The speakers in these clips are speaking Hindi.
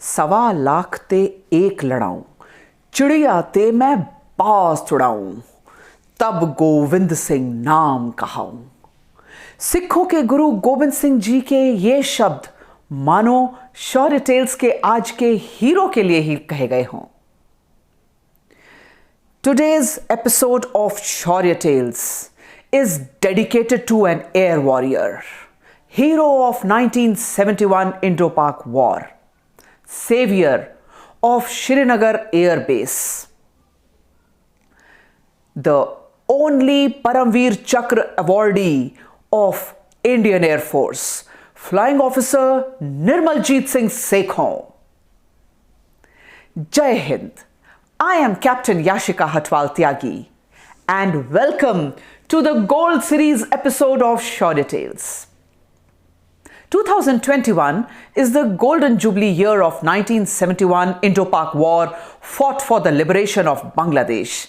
1.25 ते एक लड़ाऊं, चिड़िया ते मैं बाज उड़ाऊं, तब गोविंद सिंह नाम कहाऊं। सिखों के गुरु गोविंद सिंह जी के ये शब्द मानो शौर्य टेल्स के आज के हीरो के लिए ही कहे गए हों। Today's episode of Shaurya Tales is dedicated to an air warrior, hero of 1971 Indo-Pak War, savior of Srinagar Air Base, the only Paramveer Chakra awardee of Indian Air Force, Flying Officer Nirmaljeet Singh Sekhon. Jai Hind. I am Captain Yashika Hatwal Tyagi and welcome to the Gold Series episode of Shaurya Tales. 2021 is the golden jubilee year of 1971 Indo-Pak War fought for the liberation of Bangladesh.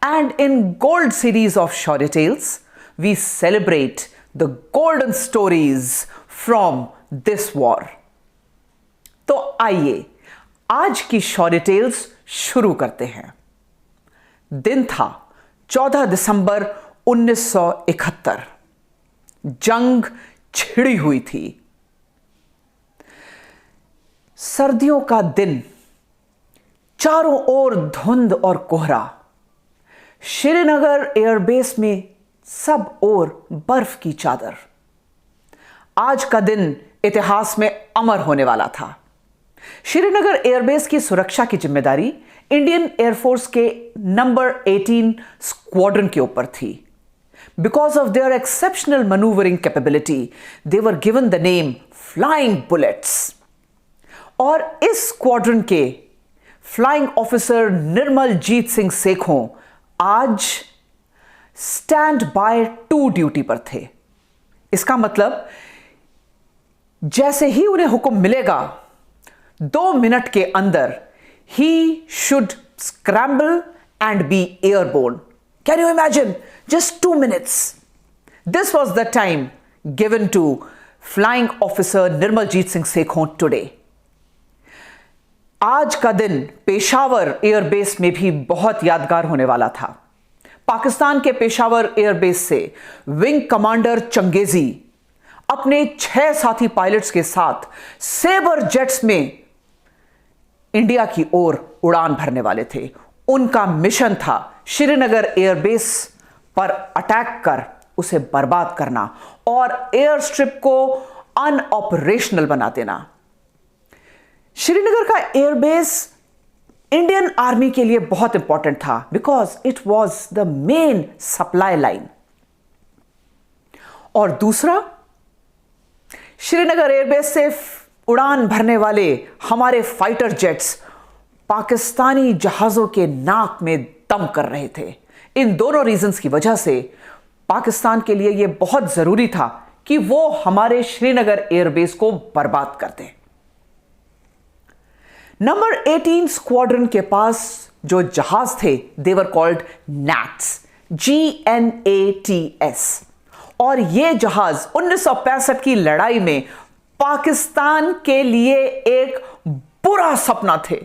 And in Gold Series of Shaurya Tales, we celebrate the golden stories from this war. तो आइए आज की शौर्य टेल्स शुरू करते हैं। दिन था 14 दिसंबर 1971। जंग छिड़ी हुई थी। सर्दियों का दिन, चारों ओर धुंध और कोहरा। श्रीनगर एयरबेस में सब ओर बर्फ की चादर। आज का दिन इतिहास में अमर होने वाला था। श्रीनगर एयरबेस की सुरक्षा की जिम्मेदारी इंडियन एयरफोर्स के नंबर 18 स्क्वाड्रन के ऊपर थी। Because of their exceptional manoeuvring capability they were given the name flying bullets. और इस स्क्वाड्रन के फ्लाइंग ऑफिसर निर्मलजीत सिंह सेखों आज स्टैंड बाय टू ड्यूटी पर थे। इसका मतलब जैसे ही उन्हें हुक्म मिलेगा 2 मिनट के अंदर he should scramble and be airborne. Can you imagine? Just 2 minutes. This was the time given to Flying Officer Nirmaljeet Singh Sekhon today. आज का दिन पेशावर एयरबेस में भी बहुत यादगार होने वाला था। पाकिस्तान के पेशावर एयरबेस से विंग कमांडर चंगेजी अपने 6 साथी पायलट्स के साथ सेबर जेट्स में इंडिया की ओर उड़ान भरने वाले थे। उनका मिशन था श्रीनगर एयरबेस पर अटैक कर उसे बर्बाद करना और एयर स्ट्रिप को अनऑपरेशनल बना देना। श्रीनगर का एयरबेस इंडियन आर्मी के लिए बहुत इंपॉर्टेंट था because it was the main supply line. और दूसरा, श्रीनगर एयरबेस से उड़ान भरने वाले हमारे फाइटर जेट्स पाकिस्तानी जहाजों के नाक में दम कर रहे थे। इन दोनों रीजंस की वजह से पाकिस्तान के लिए यह बहुत जरूरी था कि वो हमारे श्रीनगर एयरबेस को बर्बाद कर दें। नंबर 18 स्क्वाड्रन के पास जो जहाज थे देवर कॉल्ड नैट्स, GNATS। और यह जहाज 1965 की लड़ाई में पाकिस्तान के लिए एक बुरा सपना थे।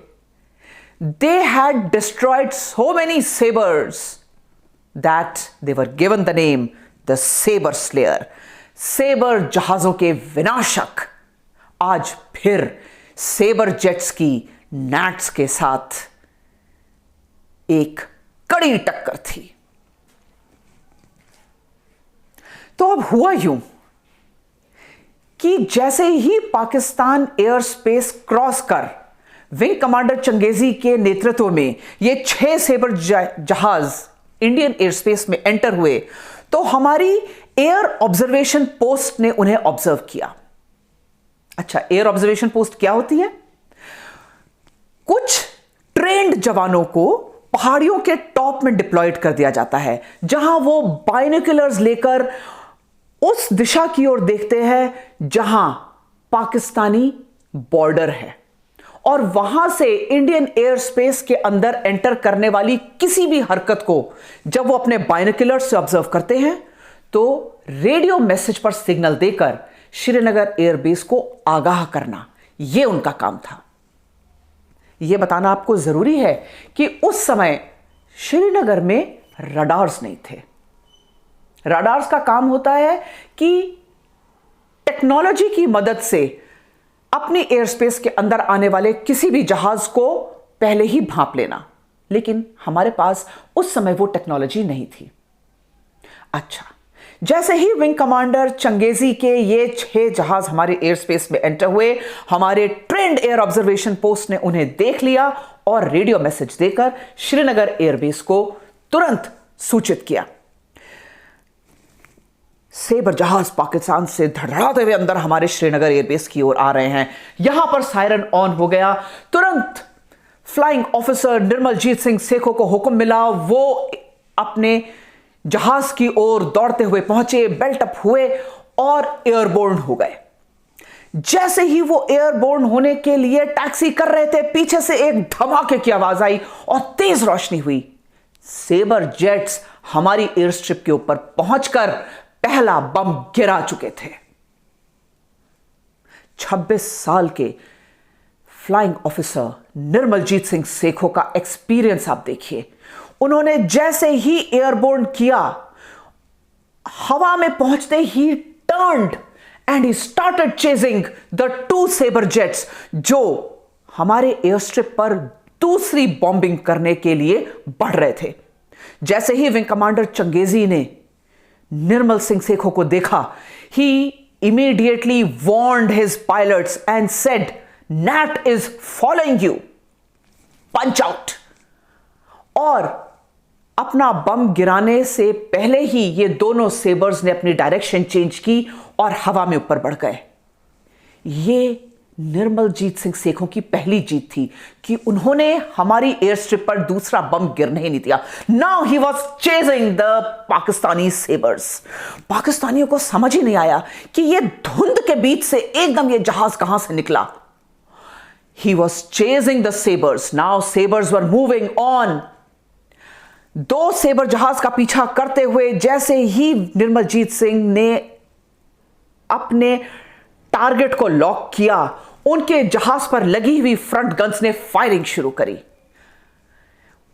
They had destroyed so many sabers that they were given the name the Saber Slayer. Sabre जहाजों के विनाशक आज फिर सेबर जेट्स की नैट्स के साथ एक कड़ी टक्कर थी। तो अब हुआ यूं कि जैसे ही पाकिस्तान एयर स्पेस क्रॉस कर विंग कमांडर चंगेजी के नेतृत्व में ये 6 सेबर जहाज इंडियन एयर स्पेस में एंटर हुए तो हमारी एयर ऑब्जर्वेशन पोस्ट ने उन्हें ऑब्जर्व किया। अच्छा, एयर ऑब्जर्वेशन पोस्ट क्या होती है? कुछ ट्रेंड जवानों को पहाड़ियों के टॉप में डिप्लॉयड कर दिया जाता है जहां वो बाइनोक्यूलर्स लेकर उस दिशा की ओर देखते हैं जहां पाकिस्तानी बॉर्डर है और वहां से इंडियन एयर स्पेस के अंदर एंटर करने वाली किसी भी हरकत को जब वो अपने बाइनोक्यूलर्स से ऑब्जर्व करते हैं तो रेडियो मैसेज पर सिग्नल देकर श्रीनगर एयरबेस को आगाह करना, यह उनका काम था। यह बताना आपको जरूरी है कि उस समय श्रीनगर में रडार्स नहीं थे। रडार्स का काम होता है कि टेक्नोलॉजी की मदद से अपनी एयर स्पेस के अंदर आने वाले किसी भी जहाज को पहले ही भांप लेना, लेकिन हमारे पास उस समय वो टेक्नोलॉजी नहीं थी। अच्छा, जैसे ही विंग कमांडर चंगेजी के ये 6 जहाज हमारे एयर स्पेस में एंटर हुए, हमारे ट्रेंड एयर ऑब्जर्वेशन पोस्ट ने उन्हें देख लिया और रेडियो मैसेज देकर श्रीनगर एयरबेस को तुरंत सूचित किया। सेबर जहाज पाकिस्तान से धड़ाधड़ाते हुए अंदर हमारे श्रीनगर एयरबेस की ओर आ रहे हैं। यहां पर सायरन ऑन हो गया। तुरंत फ्लाइंग ऑफिसर निर्मलजीत सिंह सेखों को हुक्म मिला, वो अपने जहाज की ओर दौड़ते हुए पहुंचे, बेल्ट अप हुए और एयरबोर्न हो गए। जैसे ही वो एयरबोर्न होने के लिए टैक्सी कर रहे थे, पीछे से एक धमाके की आवाज आई और तेज रोशनी हुई। सेबर जेट्स हमारी एयर स्ट्रिप के ऊपर पहुंचकर पहला बम गिरा चुके थे। 26 साल के फ्लाइंग ऑफिसर निर्मलजीत सिंह सेखों का एक्सपीरियंस आप देखिए। उन्होंने जैसे ही एयरबोर्न किया, हवा में पहुंचते ही turned and he started chasing the 2 Sabre jets जो हमारे एयर स्ट्रिप पर दूसरी बॉम्बिंग करने के लिए बढ़ रहे थे। जैसे ही विंग कमांडर चंगेजी ने निर्मल सिंह सेखों को देखा, he immediately warned his pilots and said, "Nat is following you. Punch out." और अपना बम गिराने से पहले ही ये दोनों सेबर्स ने अपनी डायरेक्शन चेंज की और हवा में ऊपर बढ़ गए। ये निर्मलजीत सिंह सेखों की पहली जीत थी कि उन्होंने हमारी एयर स्ट्रिप पर दूसरा बम गिरने ही नहीं दिया। Now he was chasing the Pakistani sabres. पाकिस्तानियों को समझ ही नहीं आया कि ये धुंध के बीच से एकदम ये जहाज कहां से निकला। He was chasing the Sabres. Now Sabres were moving on. 2 Sabre जहाज का पीछा करते हुए जैसे ही निर्मलजीत सिंह ने अपने टारगेट को लॉक किया, उनके जहाज पर लगी हुई फ्रंट गन्स ने फायरिंग शुरू करी।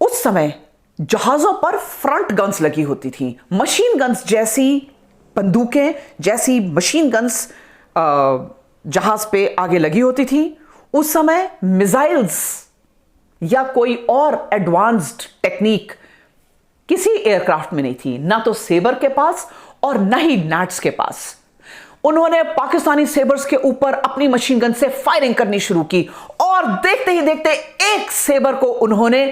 उस समय जहाजों पर फ्रंट गन्स लगी होती थी, मशीन गन्स जैसी बंदूकें जैसी मशीन गन्स जहाज पे आगे लगी होती थी। उस समय मिसाइल्स या कोई और एडवांस्ड टेक्निक किसी एयरक्राफ्ट में नहीं थी, ना तो सेबर के पास और ना ही नैट्स के पास। उन्होंने पाकिस्तानी सेबर्स के ऊपर अपनी मशीन गन से फायरिंग करनी शुरू की और देखते ही देखते एक सेबर को उन्होंने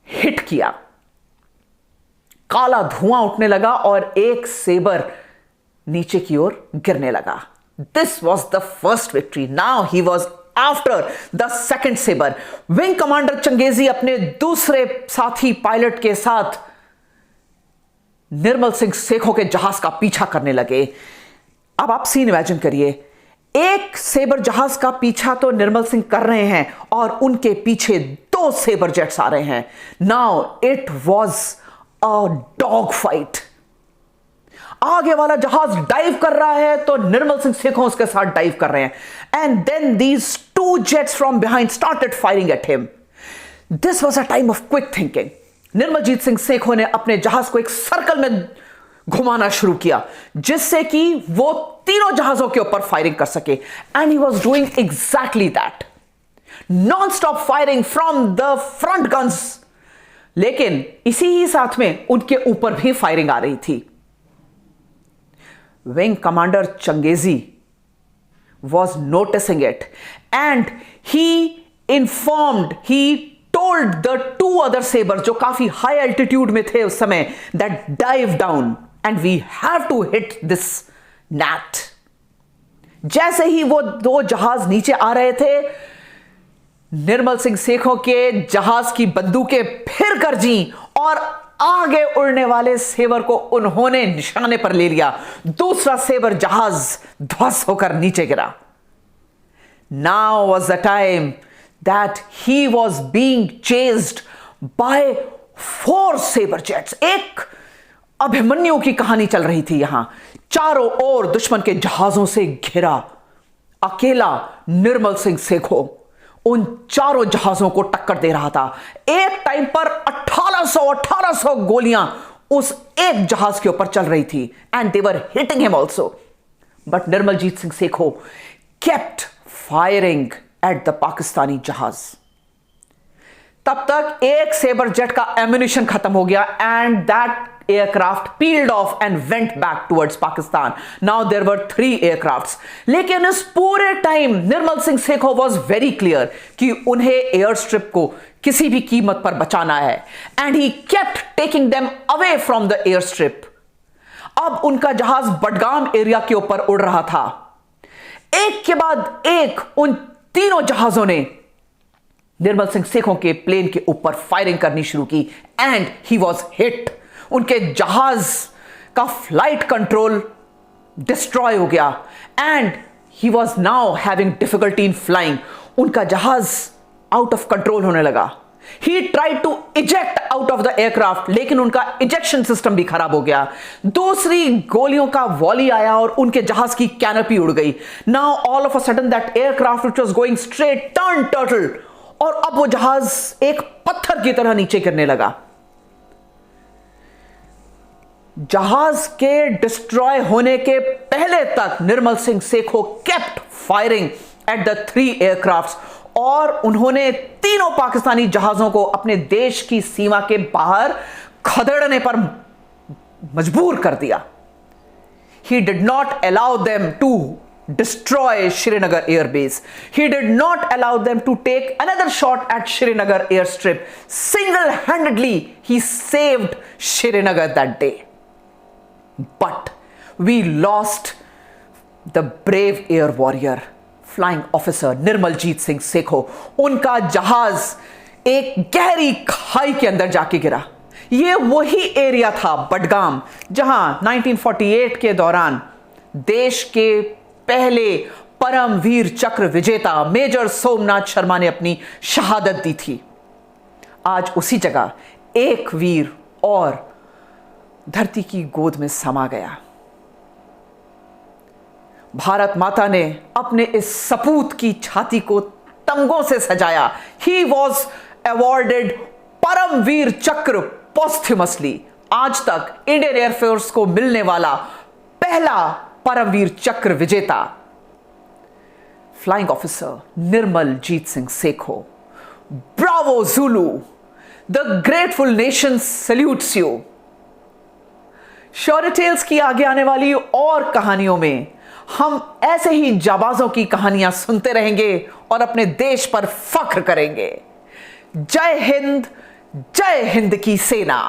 हिट किया। काला धुआं उठने लगा और एक सेबर नीचे की ओर गिरने लगा। This was the first victory. Now he was after the second Sabre. Wing commander Changezi अपने दूसरे साथी पायलट के साथ निर्मल सिंह सेखों के जहाज का पीछा करने लगे। अब आप सीन इमेजिन करिए, एक सेबर जहाज का पीछा तो निर्मल सिंह कर रहे हैं और उनके पीछे 2 सेबर जेट्स आ रहे हैं। Now it was a dog fight. आगे वाला जहाज डाइव कर रहा है तो निर्मल सिंह सेखों उसके साथ डाइव कर रहे हैं। And then these 2 jets from behind started firing at him. This was a time of quick thinking. Nirmaljit Singh Sekhon ने अपने जहाज को एक सर्कल में घुमाना शुरू किया जिससे कि वो तीनों जहाजों के ऊपर फायरिंग कर सके। And he was doing exactly that, non stop firing from the front guns. लेकिन इसी ही साथ में उनके ऊपर भी फायरिंग आ रही थी। Wing commander changezi was noticing it and he told the 2 other sabers जो काफी हाई एल्टीट्यूड में थे उस समय, that dive down and we have to hit this gnat। जैसे ही वो 2 जहाज नीचे आ रहे थे, निर्मल सिंह सेखों के जहाज की बंदूकें फिर गरजी और आगे उड़ने वाले सेबर को उन्होंने निशाने पर ले लिया। दूसरा सेबर जहाज ध्वस्त होकर नीचे गिरा। Now was the time that he was being chased by 4 saber jets। एक अभिमन्यु की कहानी चल रही थी। यहां चारों ओर दुश्मन के जहाजों से घिरा अकेला निर्मल सिंह सेखों, उन चारों जहाजों को टक्कर दे रहा था। एक टाइम पर 1800 गोलियां उस एक जहाज के ऊपर चल रही थी and they were hitting him also, but Nirmaljit Singh Sekhon kept firing at the Pakistani जहाज। तब तक एक सेबर जेट का एम्यूनिशन खत्म हो गया and that aircraft peeled off and went back towards Pakistan. Now there were 3 aircrafts. लेकिन इस पूरे time Nirmal Singh Sekhon was very clear कि उन्हें एयर स्ट्रिप को किसी भी कीमत पर बचाना है and he kept taking them away from the air strip. अब उनका जहाज बडगाम एरिया के ऊपर उड़ रहा था। एक के बाद एक उन तीनों जहाजों ने निर्मल सिंह सेखों के प्लेन के ऊपर फायरिंग करनी शुरू की एंड ही वॉज हिट। उनके जहाज का फ्लाइट कंट्रोल डिस्ट्रॉय हो गया and he was now having difficulty in flying. उनका जहाज आउट ऑफ कंट्रोल होने लगा। He tried to eject out of the aircraft, लेकिन उनका इजेक्शन सिस्टम भी खराब हो गया। दूसरी गोलियों का वॉली आया और उनके जहाज की कैनोपी उड़ गई। Now all of a sudden that aircraft which was going straight turn turtle, और अब वो जहाज एक पत्थर की तरह नीचे गिरने लगा। जहाज के डिस्ट्रॉय होने के पहले तक Nirmal Singh Sekhon kept firing at the 3 aircrafts और उन्होंने तीनों पाकिस्तानी जहाजों को अपने देश की सीमा के बाहर खदेड़ने पर मजबूर कर दिया। He did not allow them to destroy Srinagar Air Base. He did not allow them to take another shot at Srinagar airstrip. Single-handedly, he saved Srinagar that day. But we lost the brave air warrior, flying officer Nirmaljeet Singh Sekho. उनका जहाज एक गहरी खाई के अंदर जाके गिरा। ये वही एरिया था बडगाम जहां 1948 के दौरान देश के पहले परमवीर चक्र विजेता मेजर सोमनाथ शर्मा ने अपनी शहादत दी थी। आज उसी जगह एक वीर और धरती की गोद में समा गया। भारत माता ने अपने इस सपूत की छाती को तमगों से सजाया। ही वॉज अवॉर्डेड परमवीर चक्र पोस्ट्यूमसली। आज तक इंडियन एयरफोर्स को मिलने वाला पहला परमवीर चक्र विजेता flying officer Nirmaljit Singh Sekhon. Bravo Zulu, the grateful nation salutes you. Shaurya tales की आगे आने वाली और कहानियों में हम ऐसे ही जाबाजों की कहानियां सुनते रहेंगे और अपने देश पर फख्र करेंगे। जय हिंद की सेना।